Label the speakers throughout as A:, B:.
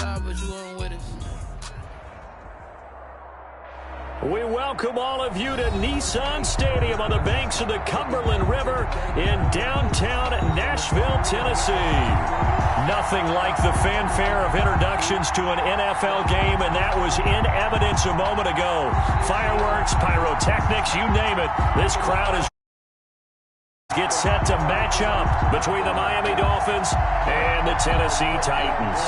A: outside, but you weren't with us.
B: We welcome all of you to Nissan Stadium on the banks of the Cumberland River in downtown Nashville, Tennessee. Nothing like the fanfare of introductions to an NFL game, and that was in evidence a moment ago. Fireworks, pyrotechnics, you name it. This crowd is get set to match up between the Miami Dolphins and the Tennessee Titans.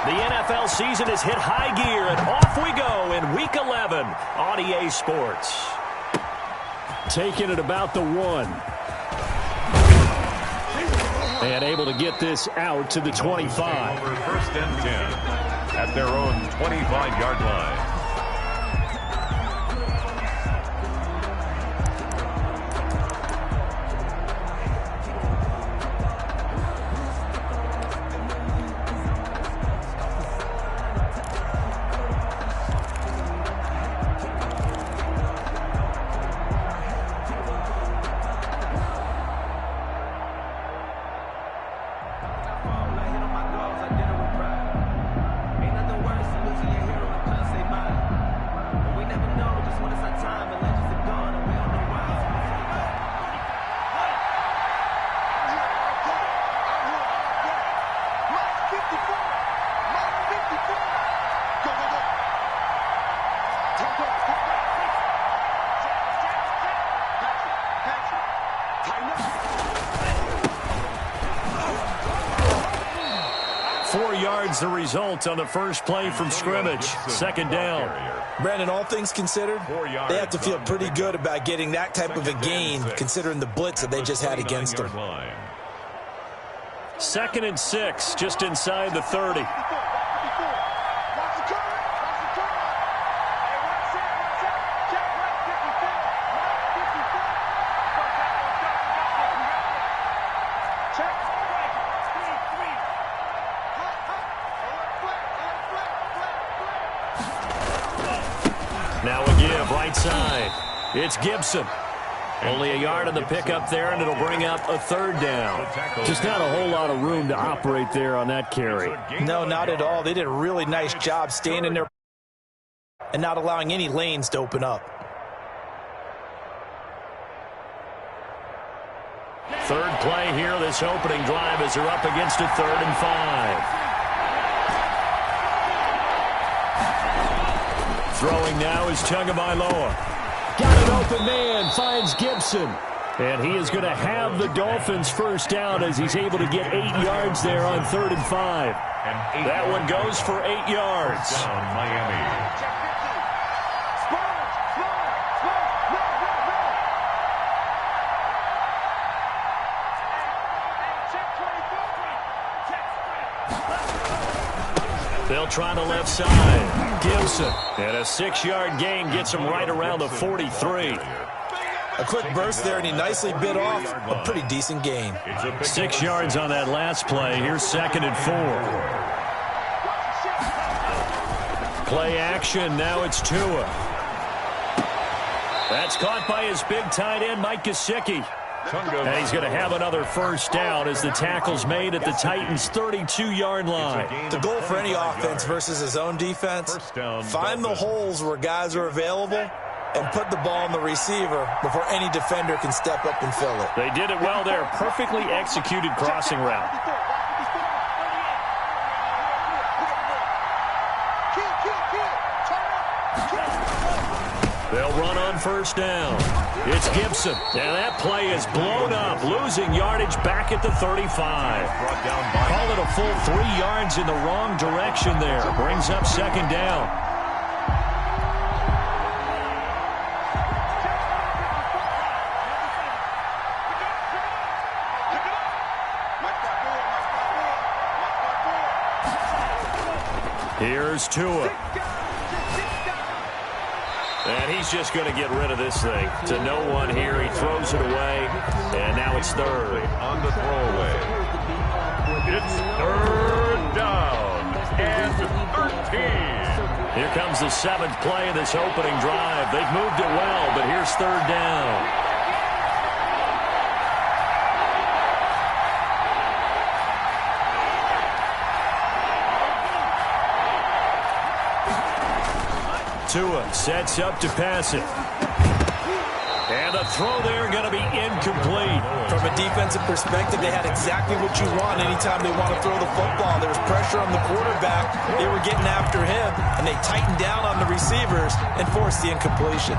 B: The NFL season has hit high gear, and off we go in Week 11 on EA Sports. Taking it about the 1. And able to get this out to the 25.
C: Over 1st and 10 at their own 25-yard line.
B: The result on the first play from scrimmage. 2nd down.
D: Brandon, all things considered, they have to feel pretty good about getting that type of a gain considering the blitz that they just had against them.
B: 2nd and 6, just inside the 30. Now a give, right side. It's Gibson. Only a yard on the pickup there, and it'll bring up a 3rd down. Just not a whole lot of room to operate there on that carry.
D: No, not at all. They did a really nice job standing there and not allowing any lanes to open up.
B: 3rd play here, this opening drive as they're up against a 3rd and 5. Throwing now is Tagovailoa. Got an open man, finds Gibson. And he is going to have the Dolphins first down as he's able to get 8 yards there on 3rd and 5. That one goes for 8 yards.
C: Down Miami.
B: They'll try the left side. Gibson. And a 6-yard gain gets him right around the 43.
D: A quick burst there, and he nicely bit off a pretty decent gain.
B: 6 yards on that last play. Here's 2nd and 4. Play action. Now it's Tua. That's caught by his big tight end, Mike Gesicki. And he's going to have another first down as the tackle's made at the Titans' 32-yard line.
D: The goal for any offense versus his own defense, find the holes where guys are available and put the ball on the receiver before any defender can step up and fill it.
B: They did it well there. Perfectly executed crossing route. They'll run on first down. It's Gibson. And that play is blown up. Losing yardage back at the 35. Call it a full 3 yards in the wrong direction there. Brings up 2nd down. Here's Tua. And he's just going to get rid of this thing. To no one here. He throws it away. And now it's 3rd.
C: On the throwaway. It's 3rd down and 13.
B: Here comes the 7th play of this opening drive. They've moved it well, but here's 3rd down. Tua sets up to pass it. And the throw there going to be incomplete.
D: From a defensive perspective, they had exactly what you want anytime they want to throw the football. There was pressure on the quarterback. They were getting after him, and they tightened down on the receivers and forced the incompletion.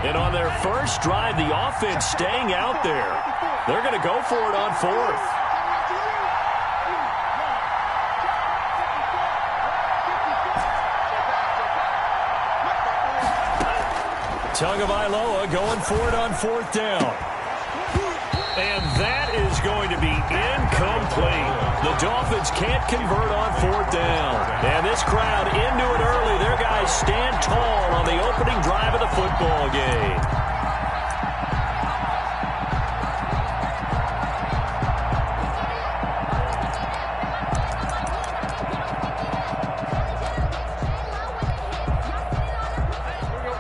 B: And on their first drive, the offense staying out there. They're going to go for it on fourth. Tagovailoa going for it on fourth down. And that is going to be incomplete. The Dolphins can't convert on fourth down. And this crowd into it early. Their guys stand tall on the opening drive of the football game.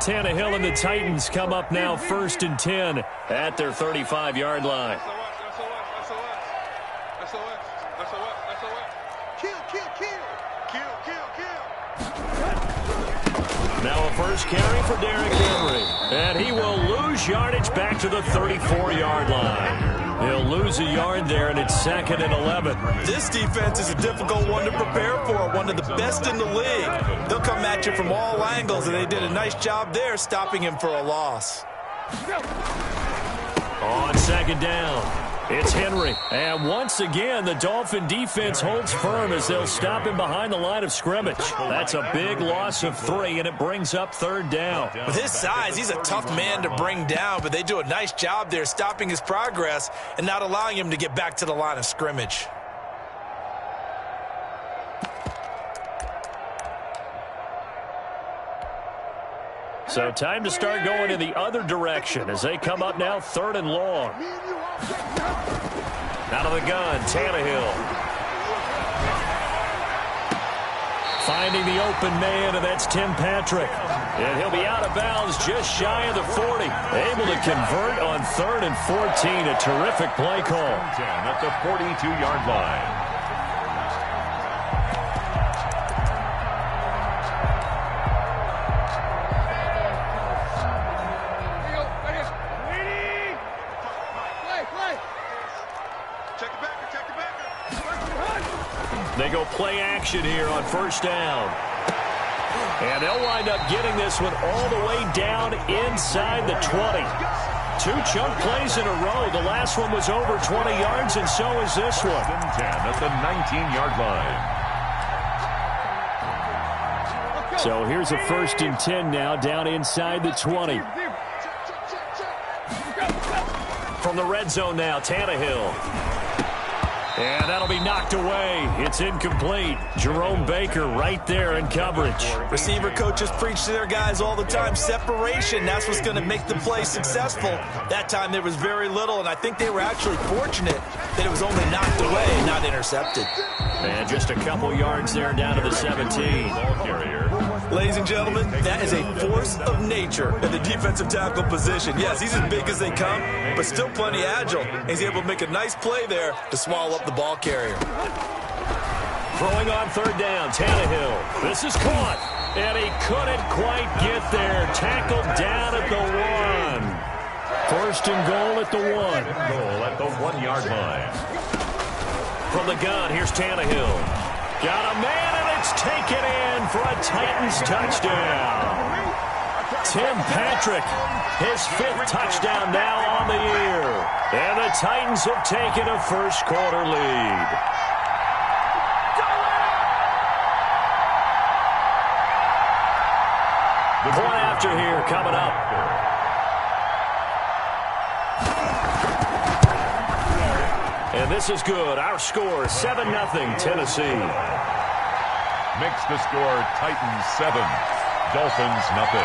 B: Tannehill and the Titans come up now 1st and 10 at their 35-yard line. Now a first carry for Derrick Henry. And he will lose yardage back to the 34-yard line. He'll lose a yard there, and it's 2nd and 11.
D: This defense is a difficult one to prepare for, one of the best in the league. They'll come at you from all angles, and they did a nice job there stopping him for a loss.
B: On 2nd down, it's Henry. And once again, the Dolphin defense holds firm as they'll stop him behind the line of scrimmage. That's a big loss of 3, and it brings up 3rd down.
D: With his size, he's a tough man to bring down, but they do a nice job there stopping his progress and not allowing him to get back to the line of scrimmage.
B: So time to start going in the other direction as they come up now 3rd and long. Out of the gun, Tannehill. Finding the open man, and that's Tim Patrick. And he'll be out of bounds just shy of the 40. Able to convert on 3rd and 14. A terrific play call.
C: At the 42-yard line.
B: They go play action here on 1st down. And they'll wind up getting this one all the way down inside the 20. 2 chunk plays in a row. The last one was over 20 yards, and so is this one.
C: 10 at the 19-yard line.
B: So here's a 1st and 10 now down inside the 20. From the red zone now, Tannehill. And that'll be knocked away. It's incomplete. Jerome Baker right there in coverage.
D: Receiver coaches preach to their guys all the time. Separation, that's what's going to make the play successful. That time there was very little, and I think they were actually fortunate that it was only knocked away and not intercepted.
B: And just a couple yards there down to the 17.
D: Ladies and gentlemen, that is a force of nature in the defensive tackle position. Yes, he's as big as they come, but still plenty agile. He's able to make a nice play there to swallow up the ball carrier.
B: Throwing on 3rd down, Tannehill. This is caught, and he couldn't quite get there. Tackled down at the 1. 1st and goal at the 1.
C: Goal at the 1-yard line.
B: From the gun, here's Tannehill. Got a man, and it's taken in for a Titans touchdown. Tim Patrick, his 5th touchdown now on the year. And the Titans have taken a first-quarter lead. The point after here coming up. And this is good. Our score, 7-0 Tennessee.
C: Makes the score Titans 7, Dolphins 0.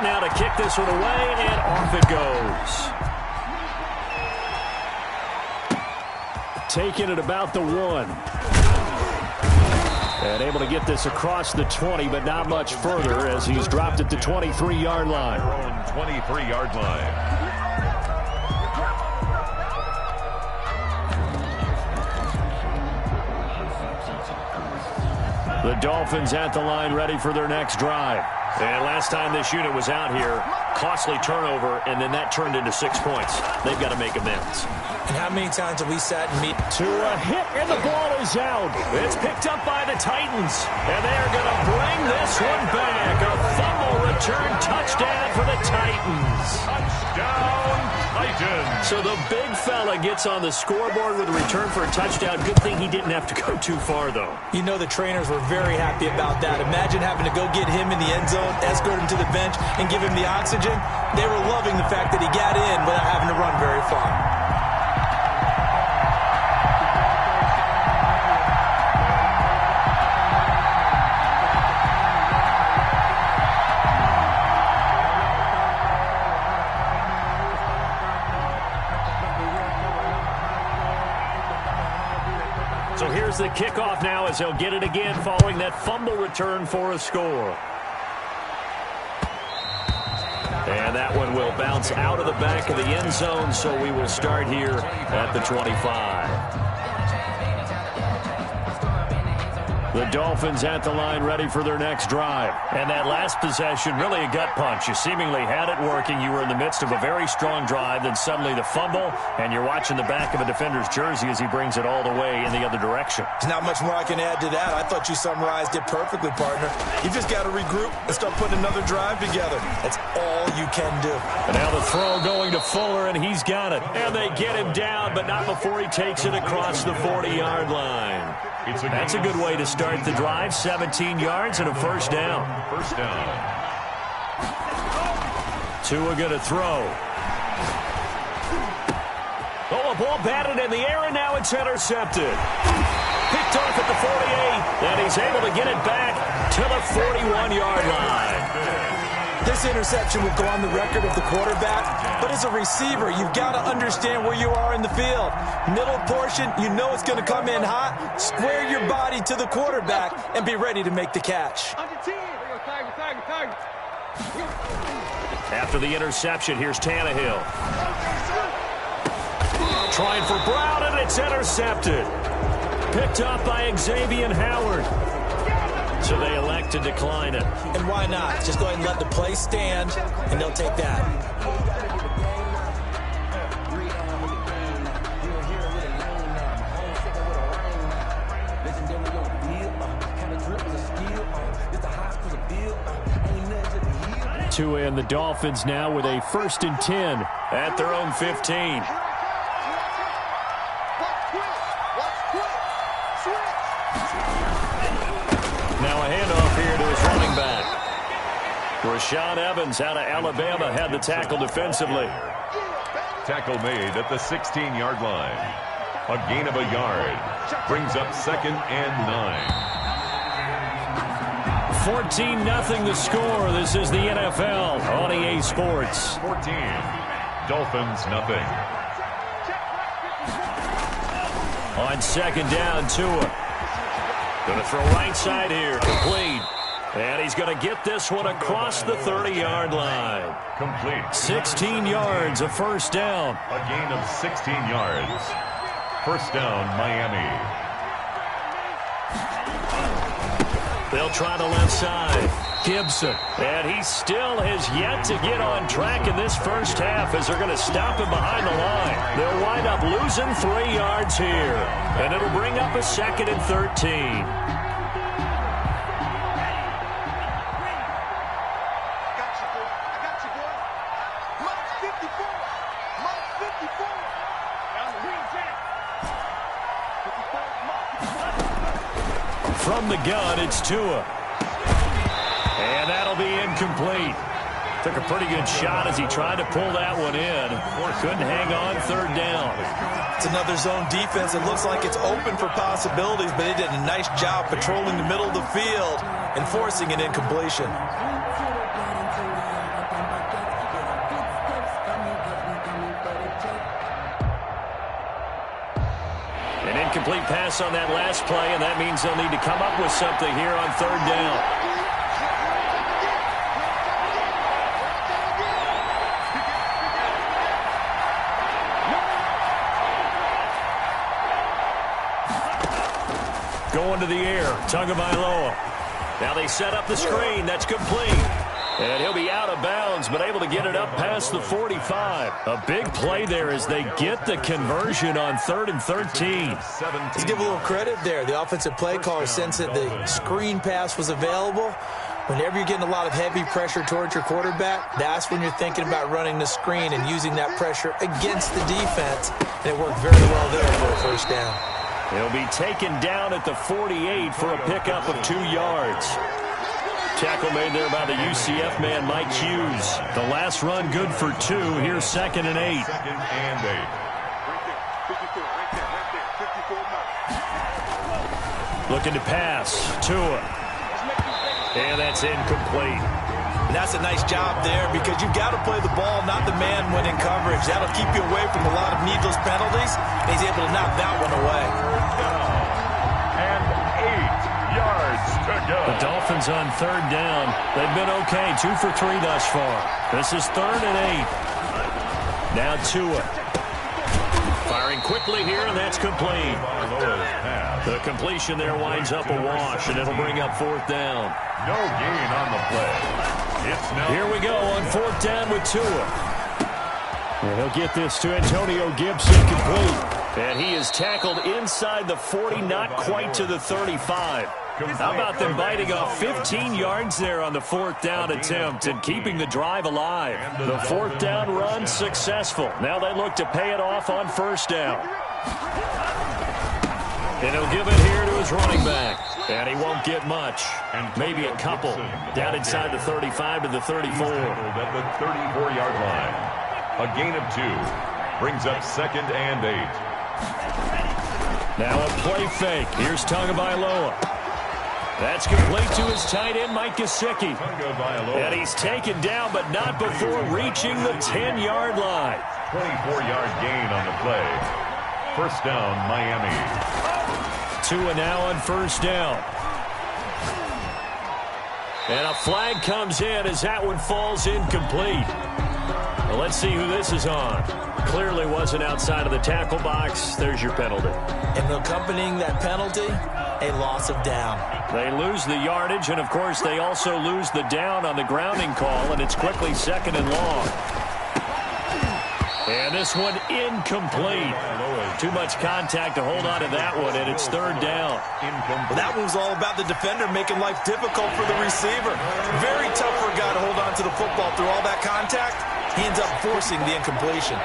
B: Now to kick this one away, and off it goes. Taking it about the 1. And able to get this across the 20, but not much further as he's dropped at the 23-yard line.
C: Their own 23-yard line.
B: The Dolphins at the line ready for their next drive. And last time this unit was out here, costly turnover, and then that turned into 6 points. They've got to make amends.
D: And how many times have we sat and meet
B: to a hit, and the ball is out. It's picked up by the Titans, and they're going to bring this one back. A fumble return touchdown for the Titans.
C: Touchdown, Titans.
B: So the big fella gets on the scoreboard with a return for a touchdown. Good thing he didn't have to go too far, though.
D: You know the trainers were very happy about that. Imagine having to go get him in the end zone, escort him to the bench, and give him the oxygen. They were loving the fact that he got in without having to run very far.
B: So here's the kickoff now as he'll get it again following that fumble return for a score. And that one will bounce out of the back of the end zone, so we will start here at the 25. The Dolphins at the line ready for their next drive. And that last possession, really a gut punch. You seemingly had it working. You were in the midst of a very strong drive. Then suddenly the fumble, and you're watching the back of a defender's jersey as he brings it all the way in the other direction.
D: There's not much more I can add to that. I thought you summarized it perfectly, partner. You just got to regroup and start putting another drive together. That's all you can do.
B: And now the throw going to Fuller, and he's got it. And they get him down, but not before he takes it across the 40-yard line. That's a good way to start the drive. 17 yards and a first down.
C: First down.
B: Tua going to throw. Oh, a ball batted in the air, and now it's intercepted. Picked off at the 48, and he's able to get it back to the 41-yard line.
D: This interception will go on the record of the quarterback, but as a receiver, you've got to understand where you are in the field. Middle portion, you know it's going to come in hot. Square your body to the quarterback and be ready to make the catch.
B: After the interception, here's Tannehill. Trying for Brown, and it's intercepted. Picked up by Xavier Howard. So they elect to decline it.
D: And why not? Just go ahead and let the play stand, and they'll take that.
B: Tua and the Dolphins now with a 1st and 10 at their own 15. Now a handoff here to his running back. Rashaan Evans out of Alabama had the tackle defensively.
C: Tackle made at the 16-yard line. A gain of a yard. Brings up 2nd and 9.
B: 14-0 the score. This is the NFL on EA Sports.
C: 14. Dolphins nothing.
B: On 2nd down, Tua. Going to throw right side here. Complete. And he's going to get this one across the 30-yard line.
C: Complete.
B: 16 yards, a first down.
C: A gain of 16 yards. First down, Miami.
B: They'll try the left side. Gibson. And he still has yet to get on track in this first half as they're going to stop him behind the line. They'll wind up losing 3 yards here. And it'll bring up a 2nd and 13. From the gun, it's Tua. And that'll be incomplete. Took a pretty good shot as he tried to pull that one in. Couldn't hang on 3rd down.
D: It's another zone defense. It looks like it's open for possibilities, but they did a nice job patrolling the middle of the field and forcing an incompletion.
B: An Incomplete pass on that last play, and that means they'll need to come up with something here on third down. Going to the air, Tagovailoa. Now they set up the screen. That's complete. And he'll be out of bounds, but able to get it up past the 45. A big play there as they get the conversion on 3rd and 13.
D: Let's give a little credit there. The offensive play caller sensed that the screen pass was available. Whenever you're getting a lot of heavy pressure towards your quarterback, that's when you're thinking about running the screen and using that pressure against the defense. And it worked very well there for a first down.
B: He'll be taken down at the 48 for a pickup of 2 yards. Tackle made there by the UCF man, Mike Hughes. The last run good for 2. Here's 2nd and 8.
C: 2nd and 8.
B: Looking to pass. Tua. And that's incomplete.
D: And that's a nice job there because you've got to play the ball, not the man when in coverage. That'll keep you away from a lot of needless penalties. And he's able to knock that one away.
C: And 8 yards to go.
B: The Dolphins on third down. They've been okay. 2 for 3 thus far. This is 3rd and 8. Now Tua. Firing quickly here, and that's complete. The completion there winds up a wash, and it'll bring up 4th down.
C: No gain on the play.
B: Here we go on 4th down with Tua. And he'll get this to Antonio Gibson complete. And he is tackled inside the 40, not quite to the 35. How about them biting off 15 yards there on the 4th down attempt and keeping the drive alive? The 4th down run successful. Now they look to pay it off on 1st down. And he'll give it here to his running back. And he won't get much. Maybe a couple. Down inside the 35 to the 34.
C: At the 34-yard line. A gain of 2. Brings up 2nd and 8.
B: Now a play fake. Here's Tagovailoa. That's complete to his tight end, Mike Gesicki. And he's taken down, but not before reaching the 10-yard line.
C: 24-yard gain on the play. 1st down, Miami.
B: Tua now on 1st down. And a flag comes in as that one falls incomplete. Well, let's see who this is on. Clearly wasn't outside of the tackle box. There's your penalty.
D: And accompanying that penalty, a loss of down.
B: They lose the yardage, and, of course, they also lose the down on the grounding call, and it's quickly 2nd and long. And this one incomplete. Too much contact to hold on to that one, and it's 3rd down.
D: Well, that one was all about the defender making life difficult for the receiver. Very tough for a guy to hold on to the football through all that contact. He ends up forcing the incompletion.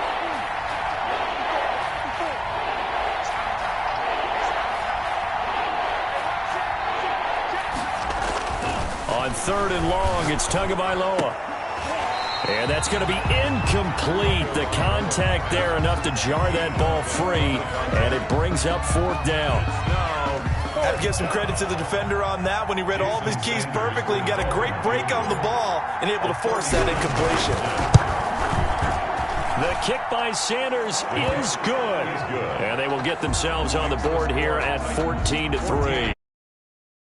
B: On 3rd and long, it's Tagovailoa. And that's going to be incomplete. The contact there enough to jar that ball free, and it brings up 4th down.
D: I have to give some credit to the defender on that when he read all of his keys perfectly and got a great break on the ball and able to force that incompletion.
B: The kick by Sanders is good. And they will get themselves on the board here at 14-3.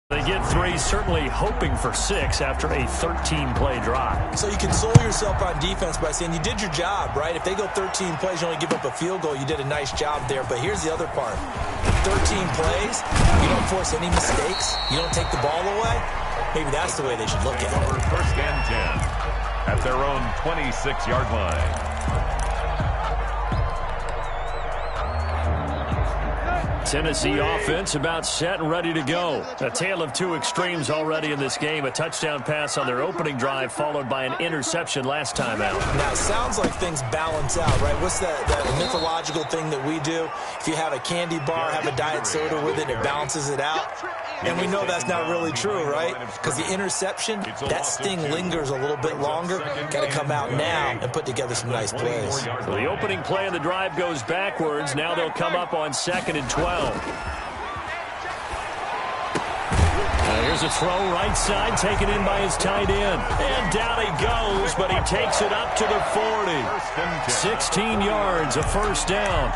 B: They get 3, certainly hoping for 6 after a 13-play drive.
D: So you console yourself on defense by saying you did your job, right? If they go 13 plays, you only give up a field goal, you did a nice job there. But here's the other part. 13 plays, you don't force any mistakes, you don't take the ball away. Maybe that's the way they should look at it.
C: 1st and 10 at their own 26-yard line.
B: Tennessee offense about set and ready to go. A tale of 2 extremes already in this game. A touchdown pass on their opening drive followed by an interception last time out.
D: Now, it sounds like things balance out, right? What's that mythological thing that we do? If you have a candy bar, have a diet soda with it, it balances it out. And we know that's not really true, right? Because the interception, that sting lingers a little bit longer. Got to come out now and put together some nice plays.
B: So the opening play of the drive goes backwards. Now they'll come up on 2nd and 12. Here's a throw right side taken in by his tight end. And down he goes, but he takes it up to the 40. 16 yards, a 1st down.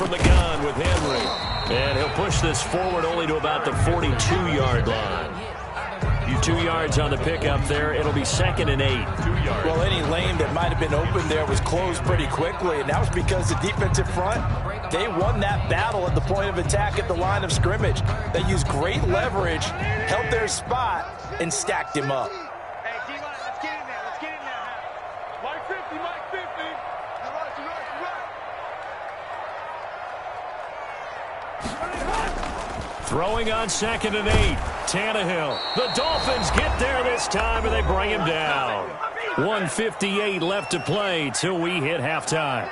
B: from the gun with Henry. And he'll push this forward only to about the 42-yard line. 2 yards on the pickup there. It'll be 2nd and 8.
D: 2 yards. Well, any lane that might have been open there was closed pretty quickly, and that was because the defensive front, they won that battle at the point of attack at the line of scrimmage. They used great leverage, held their spot, and stacked him up.
A: Hey, D-line, let's get in there. Let's get in there now. Mike 50, Mike 50. You're right, you're right, you're right.
B: Throwing on 2nd and 8. Tannehill. The Dolphins get there this time, and they bring him down. 1:58 left to play till we hit halftime.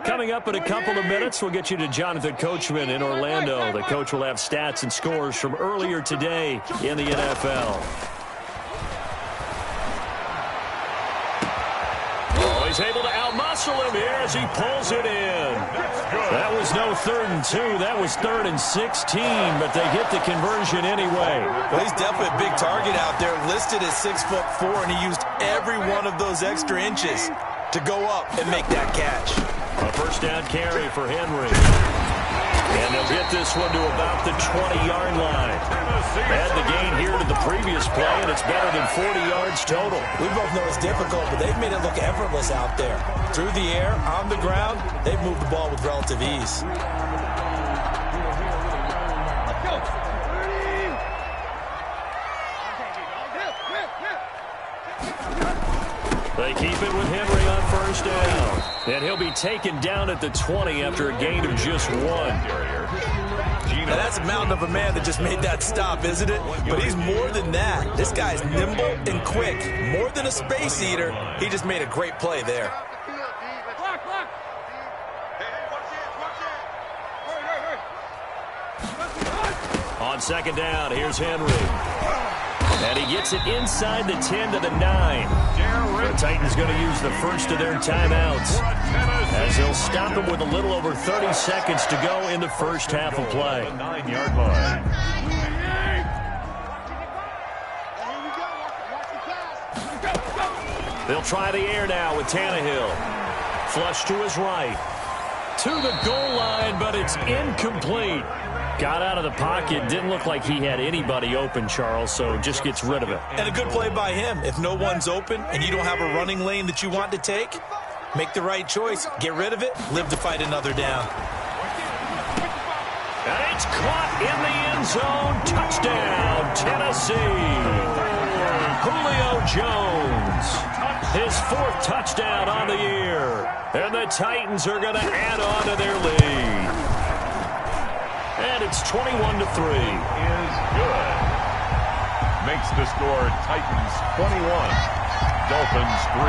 B: Coming up in a couple of minutes, we'll get you to Jonathan Coachman in Orlando. The coach will have stats and scores from earlier today in the NFL. He's able to outmuscle him here as he pulls it in. That was no 3rd and 2. That was 3rd and 16, but they get the conversion anyway.
D: Well, he's definitely a big target out there, listed at 6'4", and he used every one of those extra inches to go up and make that catch.
B: A first down carry for Henry. And they'll get this one to about the 20-yard line. They had the gain here to the previous play, and it's better than 40 yards total.
D: We both know it's difficult, but they've made it look effortless out there. Through the air, on the ground, they've moved the ball with relative ease.
B: They keep it with Henry on first down. And he'll be taken down at the 20 after a gain of just 1.
D: Now that's a mountain of a man that just made that stop, isn't it? But he's more than that. This guy's nimble and quick. More than a space eater, he just made a great play there.
B: On 2nd down, here's Henry. And he gets it inside the 10 to the 9. The Titans going to use the first of their timeouts as they'll stop him with a little over 30 seconds to go in the first half of play.
C: 9-yard line.
B: They'll try the air now with Tannehill. Flush to his right. To the goal line, but it's incomplete. Got out of the pocket. Didn't look like he had anybody open, Charles, so just gets rid of it.
D: And a good play by him. If no one's open and you don't have a running lane that you want to take, make the right choice. Get rid of it. Live to fight another down.
B: And it's caught in the end zone. Touchdown, Tennessee. Julio Jones. His 4th touchdown on the year. And the Titans are going to add on to their lead. And it's 21-3.
C: Is good. Makes the score Titans 21, Dolphins 3.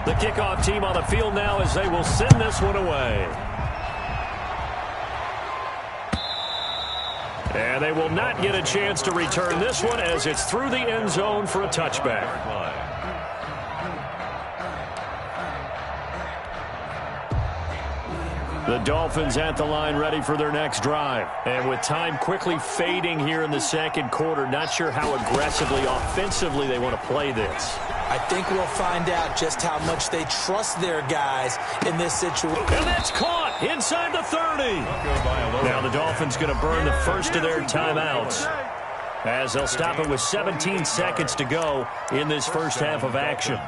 B: The kickoff team on the field now as they will send this one away. And they will not get a chance to return this one as it's through the end zone for a touchback. The Dolphins at the line ready for their next drive. And with time quickly fading here in the second quarter, not sure how aggressively, offensively they want to play this.
D: I think we'll find out just how much they trust their guys in this situation.
B: And that's caught inside the 30. Now the Dolphins going to burn the first of their timeouts as they'll stop it with 17 seconds to go in this first half of action.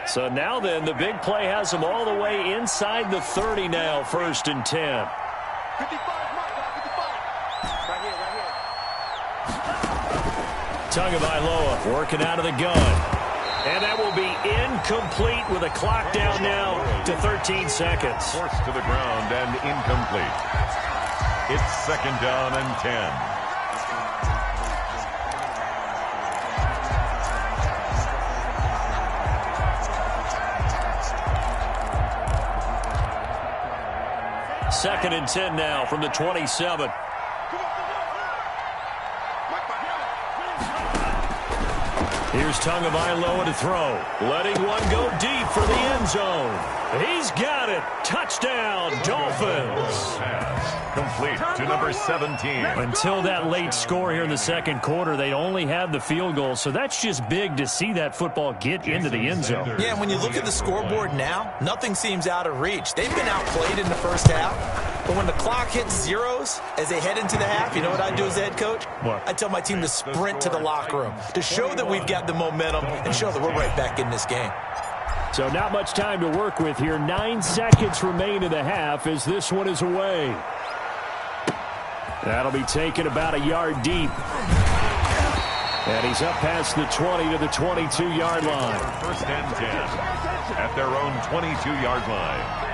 B: So now then, the big play has them all the way inside the 30 now, 1st and 10.
A: 55,
B: Tagovailoa working out of the gun. And that will be incomplete with a clock down now to 13 seconds.
C: Forced to the ground and incomplete. It's 2nd down and 10.
B: Second and 10 now from the 27. Here's Tagovailoa to throw. Letting one go deep for the end zone. He's got it. Touchdown, Dolphins.
C: Pass complete to number 17.
B: Until that late score here in the second quarter, they only had the field goal, so that's just big to see that football get into the end zone.
D: Yeah, and when you look at the scoreboard now, nothing seems out of reach. They've been outplayed in the first half, but when the clock hits zeros as they head into the half, you know what I do as the head coach?
B: What?
D: I tell my team to sprint to the locker room to show that we've got the momentum and show that we're right back in this game.
B: So not much time to work with here. 9 seconds remain in the half as this one is away. That'll be taken about a yard deep. And he's up past the 20 to the 22-yard line.
C: First and 10 at their own 22-yard line.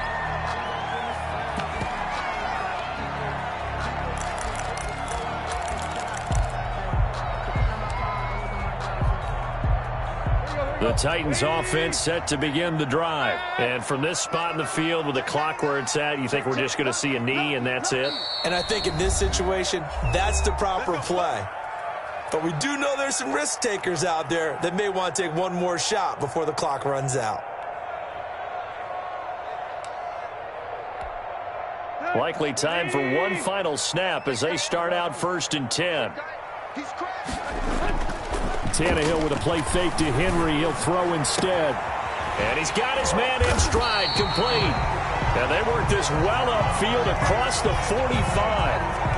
B: The Titans offense set to begin the drive. And from this spot in the field with the clock where it's at, you think we're just going to see a knee and that's it?
D: And I think in this situation, that's the proper play. But we do know there's some risk takers out there that may want to take one more shot before the clock runs out.
B: Likely time for one final snap as they start out 1st and 10. Tannehill with a play fake to Henry. He'll throw instead. And he's got his man in stride, complete. And they work this well upfield across the 45.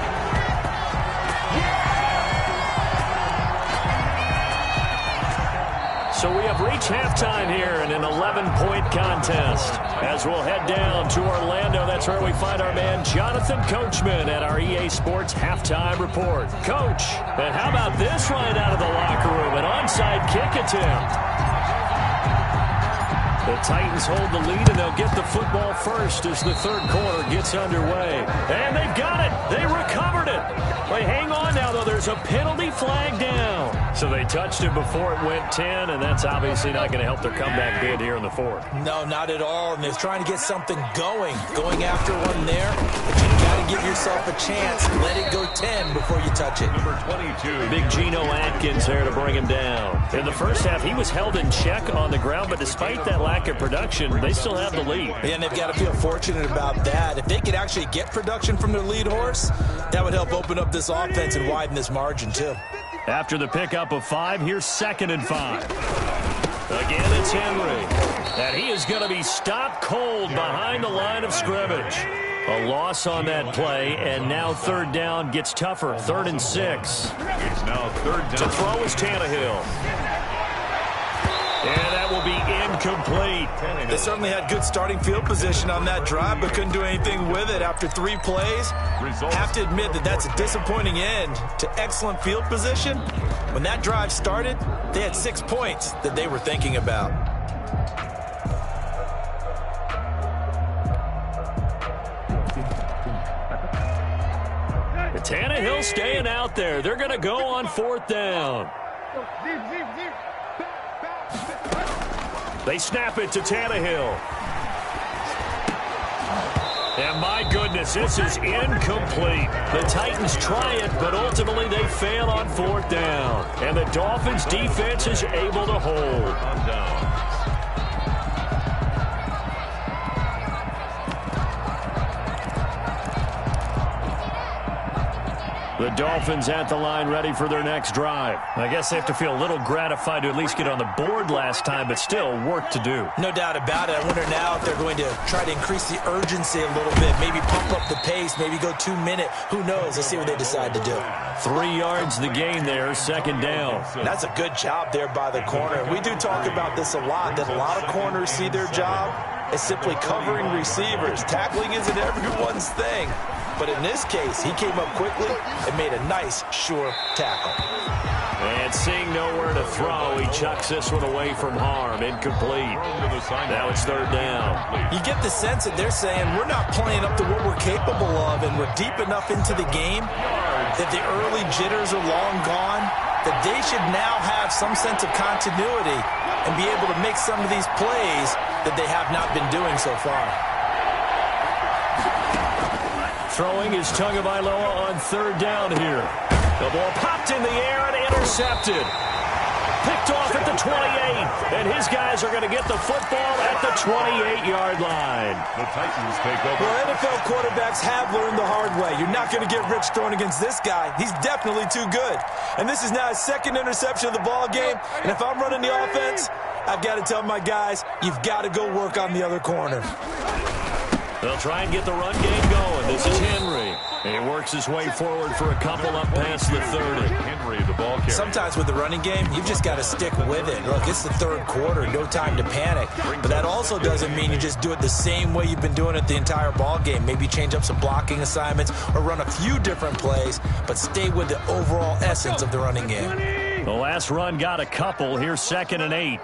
B: So we have reached halftime here in an 11-point contest. As we'll head down to Orlando, that's where we find our man Jonathan Coachman at our EA Sports Halftime Report. Coach, and how about this right out of the locker room? An onside kick attempt. The Titans hold the lead, and they'll get the football first as the third quarter gets underway. And they've got it. They recovered it. They hang on now, though. There's a penalty flag down. So they touched it before it went 10, and that's obviously not going to help their comeback bid here in the fourth.
D: No, not at all. And they're trying to get something going after one there. But you got to give yourself a chance. Let it go 10 before you touch it.
C: Number 22.
B: Big Geno Atkins there to bring him down. In the first half, he was held in check on the ground, but despite that lack of production, they still have the lead.
D: Yeah, and they've got to feel fortunate about that. If they could actually get production from their lead horse, that would help open up this offense and widen this margin, too.
B: After the pickup of 5, here's 2nd and 5. Again, it's Henry. And he is going to be stopped cold behind the line of scrimmage. A loss on that play, and now 3rd down gets tougher. 3rd and 6.
C: It's now 3rd down.
B: To throw is Tannehill. And that will be incomplete.
D: They certainly had good starting field position on that drive, but couldn't do anything with it after 3 plays. Have to admit that that's a disappointing end to excellent field position. When that drive started, they had 6 points that they were thinking about.
B: Tannehill staying out there. They're going to go on 4th down. They snap it to Tannehill. And my goodness, this is incomplete. The Titans try it, but ultimately they fail on 4th down. And the Dolphins defense is able to hold. The Dolphins at the line ready for their next drive. I guess they have to feel a little gratified to at least get on the board last time, but still work to do.
D: No doubt about it. I wonder now if they're going to try to increase the urgency a little bit, maybe pump up the pace, maybe go 2-minute. Who knows? Let's see what they decide to do.
B: 3 yards the gain there, 2nd down.
D: That's a good job there by the corner. We do talk about this a lot, that a lot of corners see their job as simply covering receivers. Tackling isn't everyone's thing. But in this case, he came up quickly and made a nice, sure tackle.
B: And seeing nowhere to throw, he chucks this one away from harm. Incomplete. Now it's 3rd down.
D: You get the sense that they're saying we're not playing up to what we're capable of, and we're deep enough into the game that the early jitters are long gone, that they should now have some sense of continuity and be able to make some of these plays that they have not been doing so far.
B: Throwing is Tagovailoa on 3rd down here. The ball popped in the air and intercepted. Picked off at the 28, and his guys are going to get the football at the 28-yard line.
C: The Titans take over.
D: Well, NFL quarterbacks have learned the hard way. You're not going to get rich throwing against this guy. He's definitely too good. And this is now his second interception of the ball game. And if I'm running the offense, I've got to tell my guys, you've got to go work on the other corner.
B: They'll try and get the run game going. This is Henry. And he works his way forward for a couple up past the 30.
C: Henry, the ball carrier.
D: Sometimes with the running game, you've just got to stick with it. Look, it's the third quarter, no time to panic. But that also doesn't mean you just do it the same way you've been doing it the entire ball game. Maybe change up some blocking assignments or run a few different plays, but stay with the overall essence of the running game.
B: The last run got a couple. Here's 2nd and 8.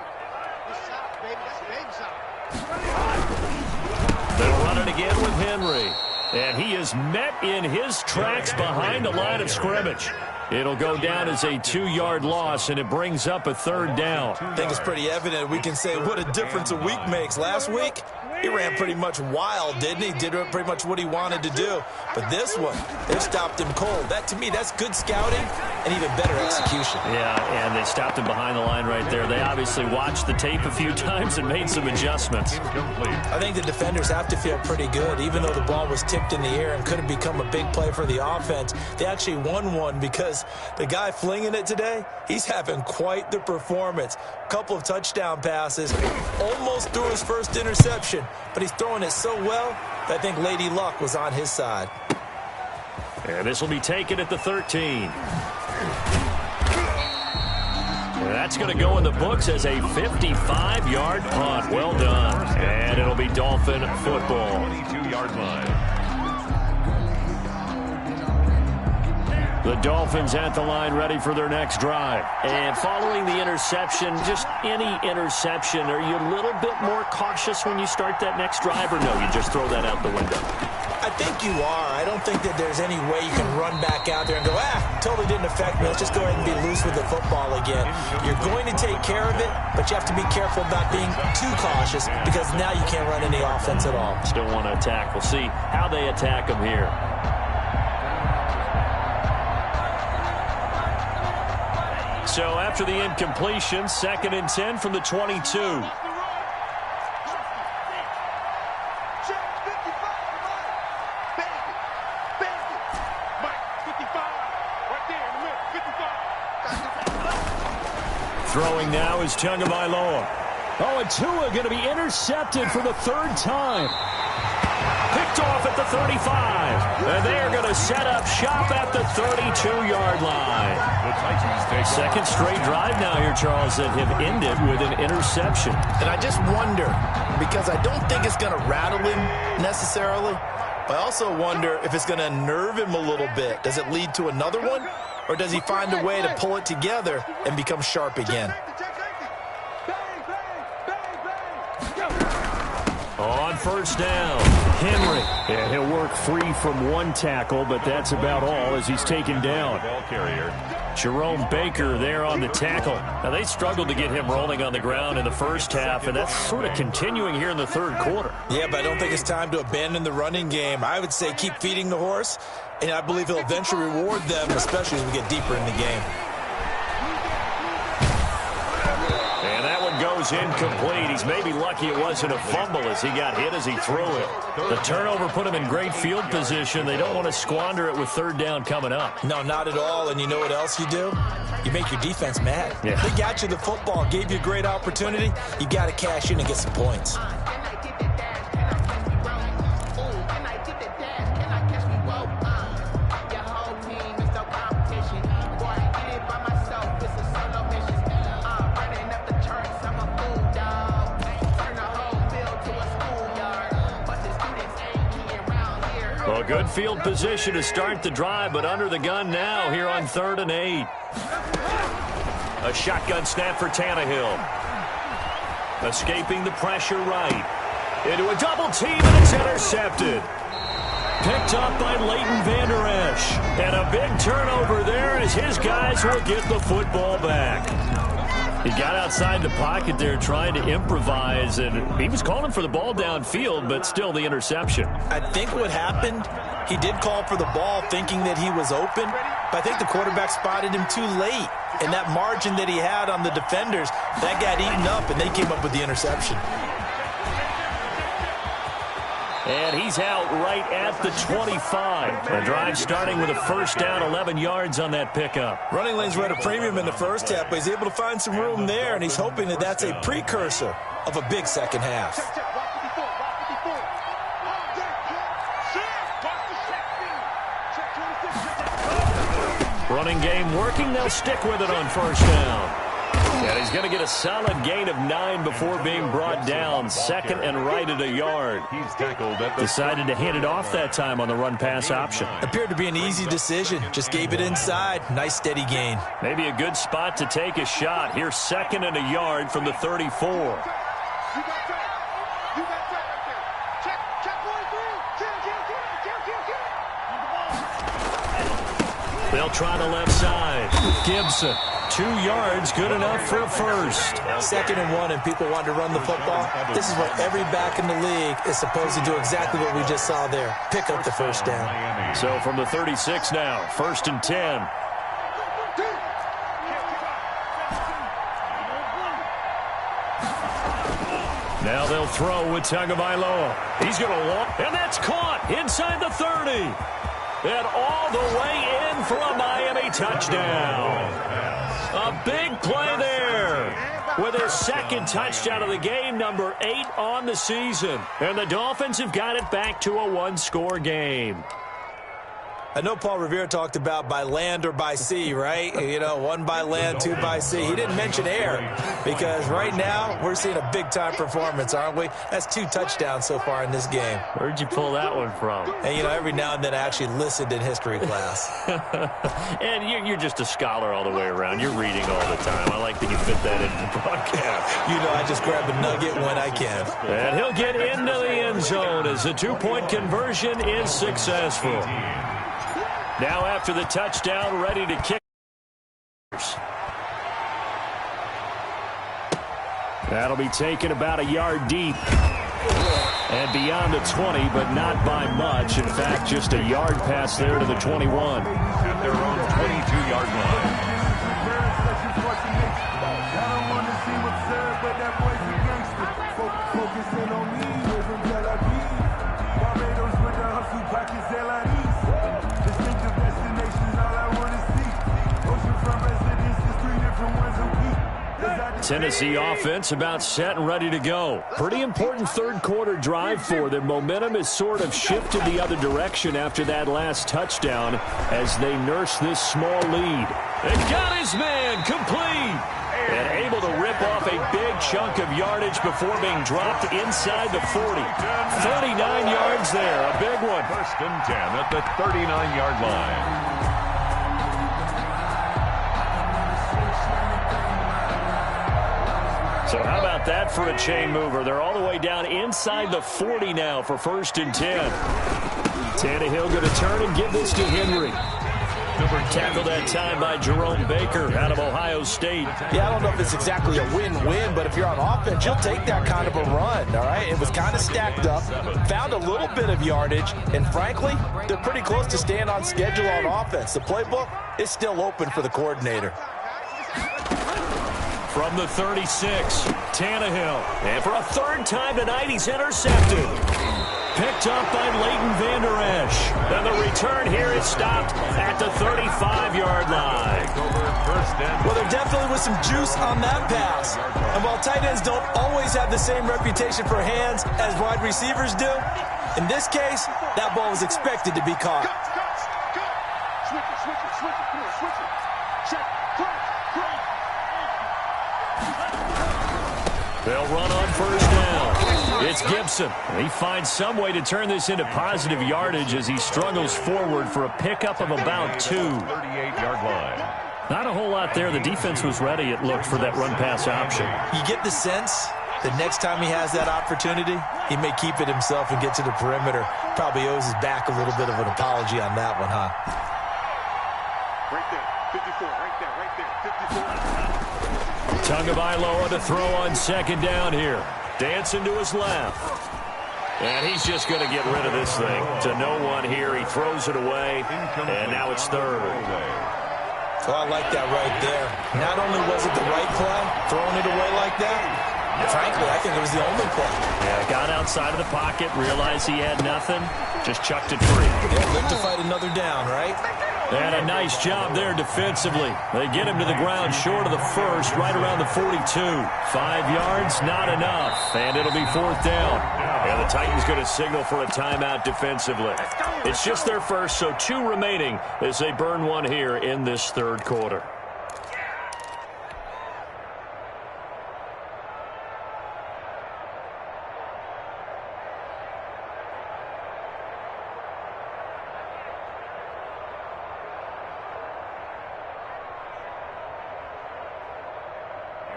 B: They'll run it again with Henry. And he is met in his tracks behind the line of scrimmage. It'll go down as a 2-yard loss, and it brings up a 3rd down.
D: I think it's pretty evident. We can say what a difference a week makes. Last week, he ran pretty much wild, didn't he? Did pretty much what he wanted to do. But this one, they stopped him cold. That, to me, that's good scouting and even better execution.
B: Yeah, and they stopped him behind the line right there. They obviously watched the tape a few times and made some adjustments.
D: I think the defenders have to feel pretty good. Even though the ball was tipped in the air and could have become a big play for the offense, they actually won one because the guy flinging it today, he's having quite the performance. Couple of touchdown passes, almost threw his first interception, but he's throwing it so well that I think Lady Luck was on his side.
B: And this will be taken at the 13. That's going to go in the books as a 55-yard punt. Well done. And it'll be Dolphin football.
C: 22-yard line.
B: The Dolphins at the line ready for their next drive. And following the interception, just any interception, are you a little bit more cautious when you start that next drive, or no, you just throw that out the window?
D: I think you are. I don't think that there's any way you can run back out there and go, totally didn't affect me. Let's just go ahead and be loose with the football again. You're going to take care of it, but you have to be careful about being too cautious because now you can't run any offense at all.
B: Still want to attack. We'll see how they attack them here. So after the incompletion, 2nd and 10 from the 22. Throwing now is Tagovailoa. Oh, and Tua going to be intercepted for the 3rd time. Picked off at the 35. And they are going to set up shop at the 32-yard line. Second straight drive now here, Charles, that have ended with an interception.
D: And I just wonder, because I don't think it's going to rattle him necessarily, I also wonder if it's going to nerve him a little bit. Does it lead to another one? Or does he find a way to pull it together and become sharp again?
B: On 1st down, Henry. And he'll work free from one tackle, but that's about all as he's taken down.
C: Ball carrier.
B: Jerome Baker there on the tackle. Now, they struggled to get him rolling on the ground in the first half, and that's sort of continuing here in the 3rd quarter.
D: Yeah, but I don't think it's time to abandon the running game. I would say keep feeding the horse, and I believe he'll eventually reward them, especially as we get deeper in the game.
B: And that one goes incomplete. He's maybe lucky it wasn't a fumble as he got hit as he threw it. The turnover put him in great field position. They don't want to squander it with 3rd down coming up.
D: No, not at all. And you know what else you do? You make your defense mad.
B: Yeah.
D: They got you the football, gave you a great opportunity. You got to cash in and get some points.
B: Well, good field position to start the drive, but under the gun now here on 3rd and 8. A shotgun snap for Tannehill. Escaping the pressure right. Into a double team, and it's intercepted. Picked up by Leighton Vander Esch. And a big turnover there as his guys will get the football back. He got outside the pocket there trying to improvise, and he was calling for the ball downfield, but still the interception.
D: I think what happened, he did call for the ball thinking that he was open, but I think the quarterback spotted him too late. And that margin that he had on the defenders, that got eaten up, and they came up with the interception.
B: And he's out right at the 25. The drive starting with a first down, 11 yards on that pickup.
D: Running lanes were at a premium in the first half, but he's able to find some room there, and he's hoping that that's a precursor of a big second half.
B: Running game working. They'll stick with it on first down. And he's going to get a solid gain of 9 before being brought down. Second and right at a yard.
C: He's tackled at the
B: Decided to hand it off that time on the run-pass option.
D: Appeared to be an easy decision. Just gave it inside. Nice steady gain.
B: Maybe a good spot to take a shot. Here's second and a yard from the 34. They'll try the left side. Gibson, 2 yards, good enough for a first.
D: Second and 1, and people want to run the football. This is what every back in the league is supposed to do, exactly what we just saw there. Pick up the first down.
B: So from the 36 now, first and 10. Now they'll throw with Tagovailoa. He's going to walk, and that's caught inside the 30. And all the way in for a Miami touchdown. A big play there with his second touchdown of the game, number 8 on the season. And the Dolphins have got it back to a one-score game.
D: I know Paul Revere talked about by land or by sea, right? You know, 1 by land, 2 by sea. He didn't mention air because right now we're seeing a big-time performance, aren't we? That's 2 touchdowns so far in this game.
B: Where'd you pull that one from?
D: And, you know, every now and then I actually listened in history class.
B: And you're just a scholar all the way around. You're reading all the time. I like that you fit that into the broadcast.
D: You know, I just grab a nugget when I can.
B: And he'll get into the end zone as the 2-point conversion is successful. Now after the touchdown, ready to kick. That'll be taken about a yard deep. And beyond the 20, but not by much. In fact, just a yard pass there to the 21.
C: at their own 22-yard line.
B: Tennessee offense about set and ready to go. Pretty important third quarter drive for them. Momentum has sort of shifted the other direction after that last touchdown as they nurse this small lead. And got his man complete. And able to rip off a big chunk of yardage before being dropped inside the 40. 39 yards there, a big one.
C: First and 10 at the 39-yard line.
B: So how about that for a chain mover? They're all the way down inside the 40 now for first and 10. Tannehill going to turn and give this to Henry. Tackled that time by Jerome Baker out of Ohio State.
D: Yeah, I don't know if it's exactly a win-win, but if you're on offense, you'll take that kind of a run, all right? It was kind of stacked up, found a little bit of yardage, and frankly, they're pretty close to staying on schedule on offense. The playbook is still open for the coordinator.
B: From the 36, Tannehill. And for a third time tonight, he's intercepted. Picked up by Leighton Vander Esch. And the return here is stopped at the 35-yard line.
D: Well, there definitely was some juice on that pass. And while tight ends don't always have the same reputation for hands as wide receivers do, in this case, that ball was expected to be caught.
B: They'll run on first down. It's Gibson. He finds some way to turn this into positive yardage as he struggles forward for a pickup of about 2.
C: 38-yard line.
B: Not a whole lot there. The defense was ready, it looked, for that run-pass option.
D: You get the sense that next time he has that opportunity, he may keep it himself and get to the perimeter. Probably owes his back a little bit of an apology on that one, huh?
A: Right there, 54, right there, 54.
B: Tagovailoa to throw on second down here. Dancing to his left. And he's just going to get rid of this thing. To no one here. He throws it away. And now it's third.
D: Oh, I like that right there. Not only was it the right play, throwing it away like that, frankly, I think it was the only play.
B: Yeah, got outside of the pocket, realized he had nothing, just chucked it free.
D: Yeah, live to fight another down, right?
B: And a nice job there defensively. They get him to the ground short of the first, right around the 42. 5 yards, not enough. And it'll be 4th down. And the Titans going to signal for a timeout defensively. It's just their first, so 2 remaining as they burn one here in this 3rd quarter.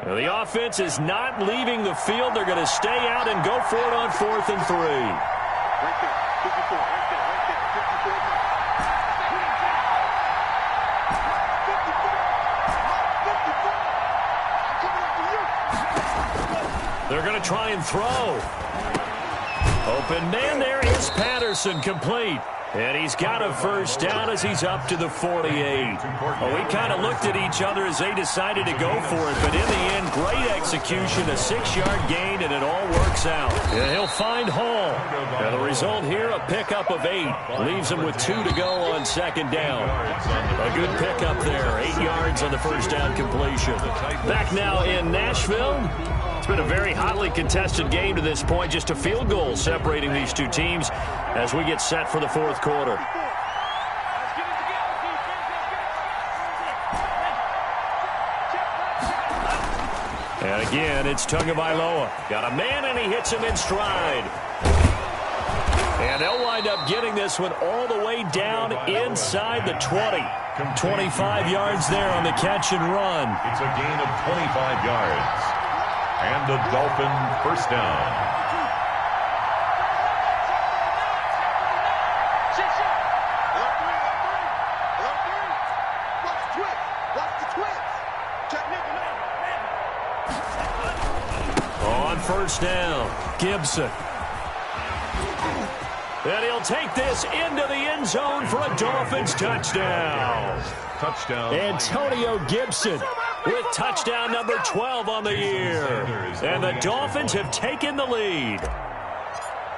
B: Well, the offense is not leaving the field. They're going to stay out and go for it on 4th and 3.
A: Right there, 54, right there, 54.
B: They're going to try and throw. Open man there is Patterson, complete. And he's got a first down as he's up to the 48. Well, we kind of looked at each other as they decided to go for it. But in the end, great execution, a 6-yard gain, and it all works out. And he'll find Hall. And the result here, a pickup of 8. Leaves him with 2 to go on 2nd down. A good pickup there, 8 yards on the first down completion. Back now in Nashville. It's been a very hotly contested game to this point. Just a field goal separating these two teams as we get set for the 4th quarter. And again, it's Tagovailoa. Got a man, and he hits him in stride. And they'll wind up getting this one all the way down inside the 20. 25 yards there on the catch and run.
C: It's a gain of 25 yards. And the Dolphin first down.
B: On first down, Gibson. And he'll take this into the end zone for a Dolphins touchdown.
C: Touchdown.
B: Antonio Gibson with touchdown number 12 on the year. And the Dolphins have taken the lead.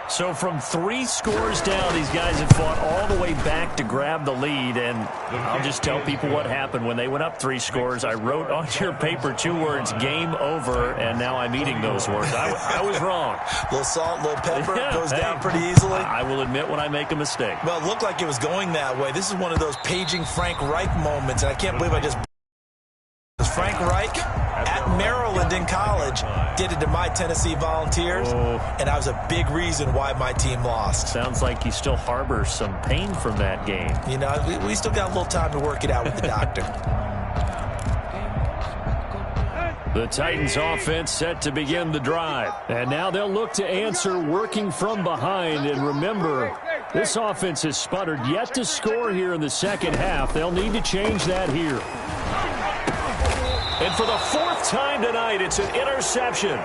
B: So from 3 scores down, these guys have fought all the way back to grab the lead. And I'll just tell people what happened when they went up 3 scores. I wrote on your paper 2 words, game over, and now I'm eating those words. I was wrong.
D: A little salt, a little pepper,
B: Yeah,
D: goes down
B: hey,
D: pretty easily.
B: I will admit when I make a mistake.
D: Well, it looked like it was going that way. This is one of those paging Frank Reich moments, and I can't believe I just... Frank Reich at Maryland in college did it to my Tennessee Volunteers, and that was a big reason why my team lost.
B: Sounds like you still harbor some pain from that game.
D: You know, we still got a little time to work it out with the doctor.
B: The Titans offense set to begin the drive. And now they'll look to answer working from behind. And remember, this offense has sputtered yet to score here in the second half. They'll need to change that here. And for the 4th time tonight, it's an interception.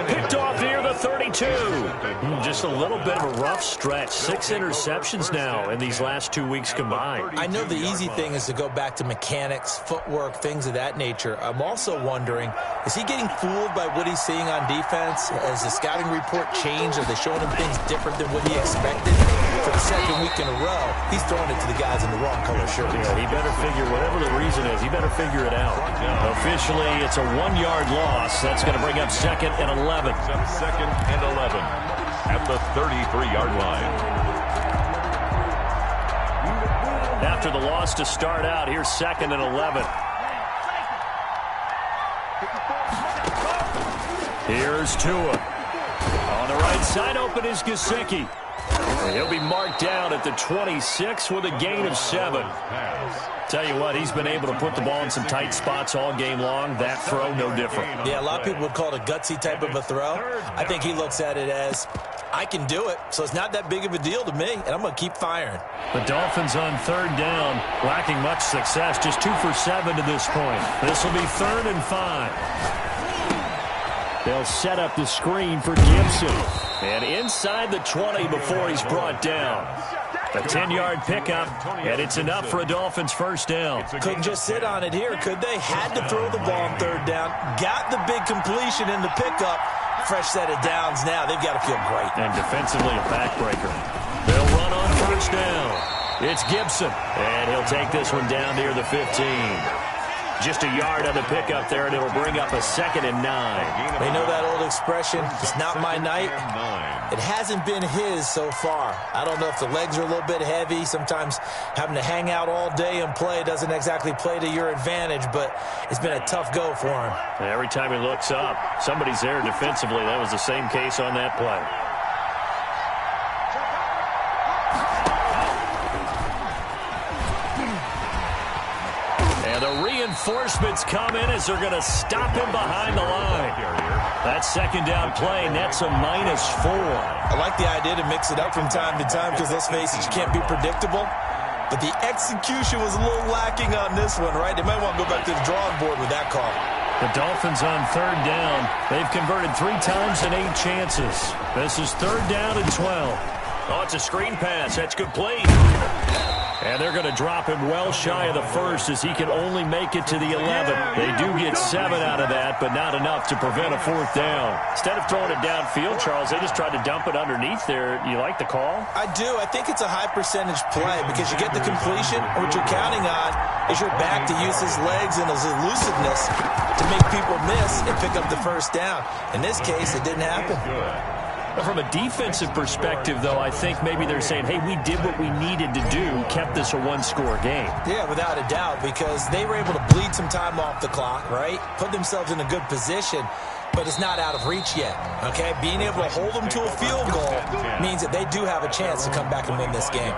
B: Picked off near the 32. Just a little bit of a rough stretch. 6 interceptions now in these last 2 weeks combined.
D: I know the easy thing is to go back to mechanics, footwork, things of that nature. I'm also wondering, is he getting fooled by what he's seeing on defense? Has the scouting report changed? Are they showing him things different than what he expected? For the 2nd week in a row, he's throwing it to the guys in the wrong color shirt.
B: Yeah, he better figure, whatever the reason is, he better figure it out. Officially, it's a 1-yard loss. That's going to bring up 2nd and 11.
C: 2nd and 11 at the 33-yard line.
B: After the loss to start out, here's 2nd and 11. Here's Tua. On the right side, open is Gesicki. He'll be marked down at the 26 with a gain of 7. Tell you what, he's been able to put the ball in some tight spots all game long. That throw, no different.
D: Yeah, a lot of people would call it a gutsy type of a throw. I think he looks at it as, I can do it, so it's not that big of a deal to me, and I'm going to keep firing.
B: The Dolphins on 3rd down, lacking much success, just 2 for 7 to this point. This will be 3rd and 5. They'll set up the screen for Gibson. And inside the 20 before he's brought down. A 10-yard pickup, and it's enough for a Dolphins first down.
D: Couldn't just sit on it here, could they? Had to throw the ball on third down. Got the big completion in the pickup. Fresh set of downs now. They've got to feel great.
B: And defensively, a backbreaker. They'll run on first down. It's Gibson, and he'll take this one down near the 15. Just a yard on the pickup there, and it'll bring up a 2nd and 9.
D: They know that old expression, it's not my night. It hasn't been his so far. I don't know if the legs are a little bit heavy. Sometimes having to hang out all day and play doesn't exactly play to your advantage, but it's been a tough go for him.
B: And every time he looks up, somebody's there defensively. That was the same case on that play. Reinforcements come in as they're going to stop him behind the line. That second down play nets a -4.
D: I like the idea to mix it up from time to time because, let's face it, you can't be predictable. But the execution was a little lacking on this one, right? They might want to go back to the drawing board with that call.
B: The Dolphins on third down. They've converted 3 times in 8 chances. This is third down and 12. Oh, it's a screen pass. That's complete. And they're going to drop him well shy of the first as he can only make it to the 11. They do get 7 out of that, but not enough to prevent a 4th down. Instead of throwing it downfield, Charles, they just tried to dump it underneath there. You like the call?
D: I do. I think it's a high percentage play because you get the completion, and what you're counting on is your back to use his legs and his elusiveness to make people miss and pick up the first down. In this case, it didn't happen.
B: From a defensive perspective, though, I think maybe they're saying, hey, we did what we needed to do, kept this a 1-score game.
D: Yeah, without a doubt, because they were able to bleed some time off the clock, right? Put themselves in a good position, but it's not out of reach yet, okay? Being able to hold them to a field goal means that they do have a chance to come back and win this game.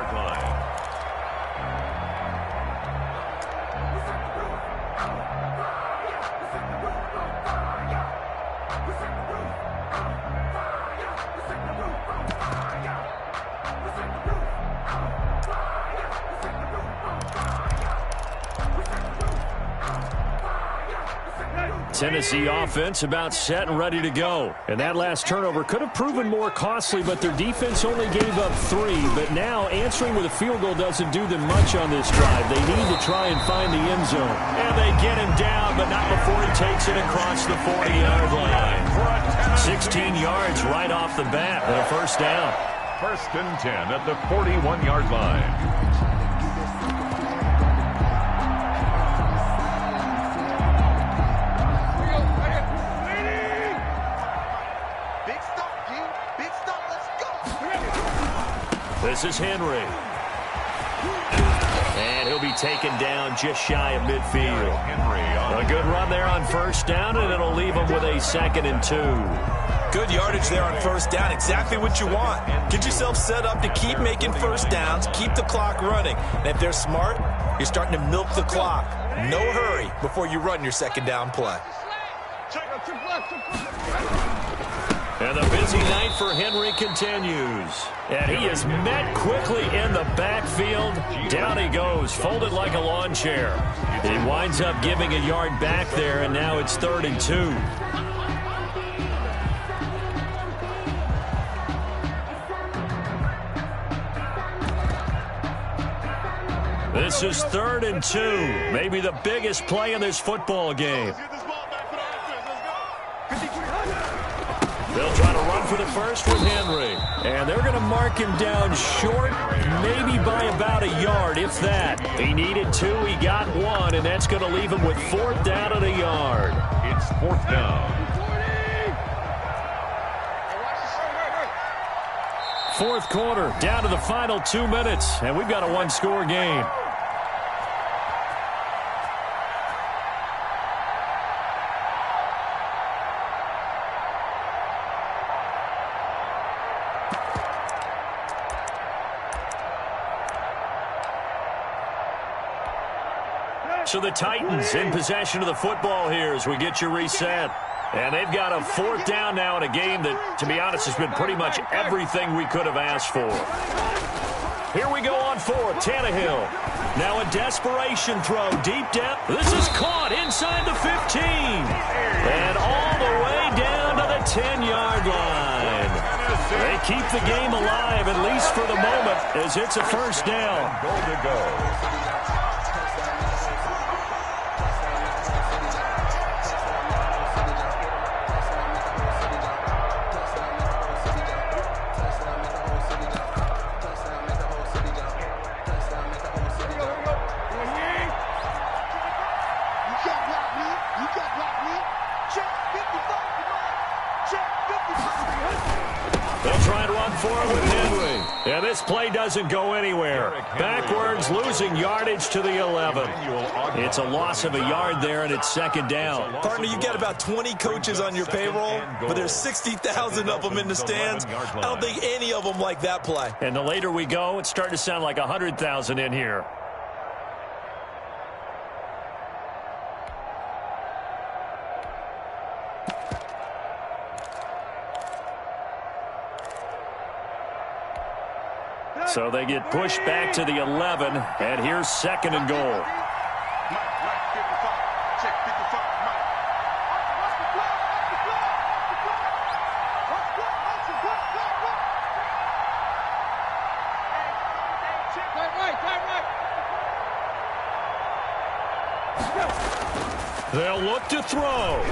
B: Tennessee offense about set and ready to go. And that last turnover could have proven more costly, but their defense only gave up 3. But now answering with a field goal doesn't do them much on this drive. They need to try and find the end zone. And they get him down, but not before he takes it across the 40-yard line. 16 yards right off the bat and a first down.
C: 1st and 10 at the 41-yard line.
B: This is Henry. And he'll be taken down just shy of midfield. A good run there on first down, and it'll leave him with a 2nd and 2.
D: Good yardage there on first down. Exactly what you want. Get yourself set up to keep making first downs, keep the clock running. And if they're smart, you're starting to milk the clock. No hurry before you run your second down play.
B: And the busy night for Henry continues. And he is met quickly in the backfield. Down he goes, folded like a lawn chair. He winds up giving a yard back there, and now it's 3rd and 2. This is 3rd and 2. Maybe the biggest play in this football game. They'll try to run for the first with Henry. And they're going to mark him down short, maybe by about a yard, if that. He needed 2, he got 1, and that's going to leave him with 4th down and a yard.
C: It's 4th down.
B: 4th quarter, down to the final 2 minutes, and we've got a 1-score game. So the Titans in possession of the football here as we get you reset. And they've got a 4th down now in a game that, to be honest, has been pretty much everything we could have asked for. Here we go on 4th, Tannehill. Now a desperation throw, deep depth. This is caught inside the 15. And all the way down to the 10-yard line. They keep the game alive, at least for the moment, as it's a first down.
C: Goal to go.
B: They'll try and run forward with Henry. And this play doesn't go anywhere. Backwards, losing yardage to the 11. It's a loss of a yard there, and it's second down.
D: Partner, you got about 20 coaches on your payroll, but there's 60,000 of them in the stands. I don't think any of them like that play.
B: And the later we go, it's starting to sound like 100,000 in here. So they get pushed back to the 11, and here's second and goal. They'll look to throw.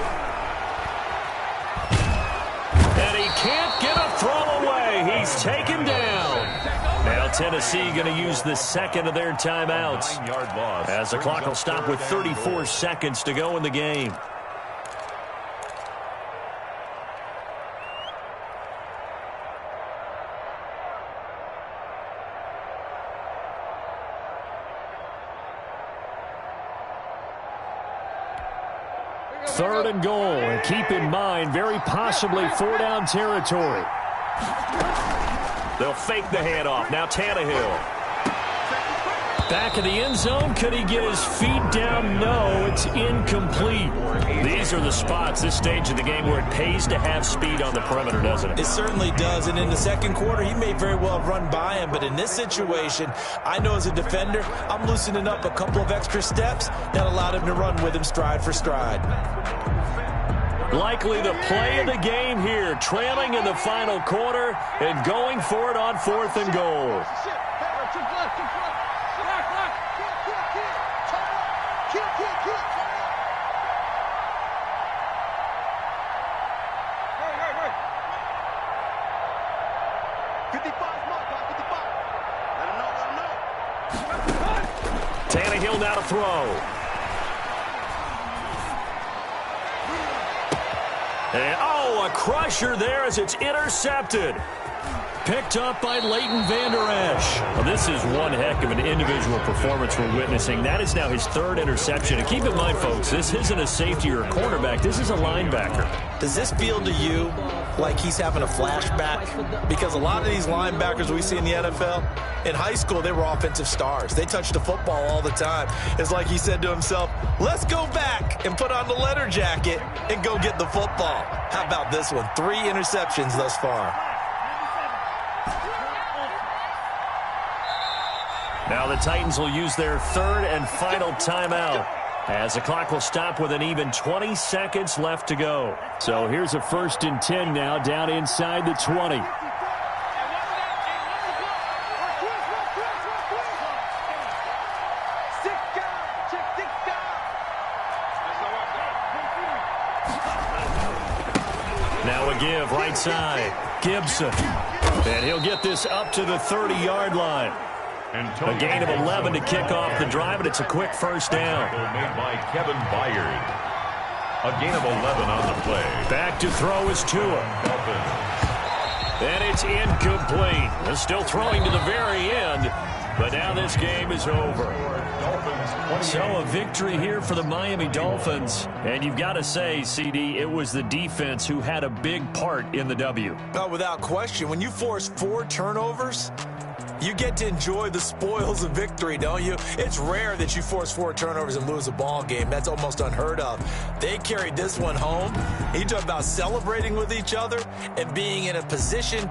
B: And he can't get a throw away. He's taken down. Now Tennessee going to use the second of their timeouts, as the clock will stop with 34 seconds to go in the game. Third and goal, and keep in mind, very possibly four-down territory. They'll fake the handoff. Now Tannehill. Back in the end zone. Could he get his feet down? No, it's incomplete. These are the spots, this stage of the game, where it pays to have speed on the perimeter, doesn't it?
D: It certainly does. And in the second quarter, he may very well have run by him. But in this situation, I know as a defender, I'm loosening up a couple of extra steps that allowed him to run with him stride for stride.
B: Likely the play of the game here, trailing in the final quarter and going for it on fourth and goal. Tannehill now to throw. And, oh, a crusher there as it's intercepted. Picked up by Leighton Vander Esch. Well, this is one heck of an individual performance we're witnessing. That is now his third interception. And keep in mind, folks, this isn't a safety or a cornerback. This is a linebacker.
D: Does this feel to you like he's having a flashback? Because a lot of these linebackers we see in the NFL, in high school, they were offensive stars. They touched the football all the time. It's like he said to himself, let's go back and put on the leather jacket and go get the football. How about this one? 3 interceptions thus far.
B: Now the Titans will use their third and final timeout, as the clock will stop with an even 20 seconds left to go. So here's a 1st and 10 now, down inside the 20. Now a give right side. Gibson. And he'll get this up to the 30-yard line. A gain of 11 to kick off the drive, and it's a quick first down.
C: Made by Kevin Byard. A gain of 11 on the play.
B: Back to throw is Tua. And it's incomplete. They're still throwing to the very end, but now this game is over. So a victory here for the Miami Dolphins. And you've got to say, CD, it was the defense who had a big part in the W.
D: Oh, without question. When you force 4 turnovers, you get to enjoy the spoils of victory, don't you? It's rare that you force 4 turnovers and lose a ball game. That's almost unheard of. They carried this one home. You talk about celebrating with each other and being in a position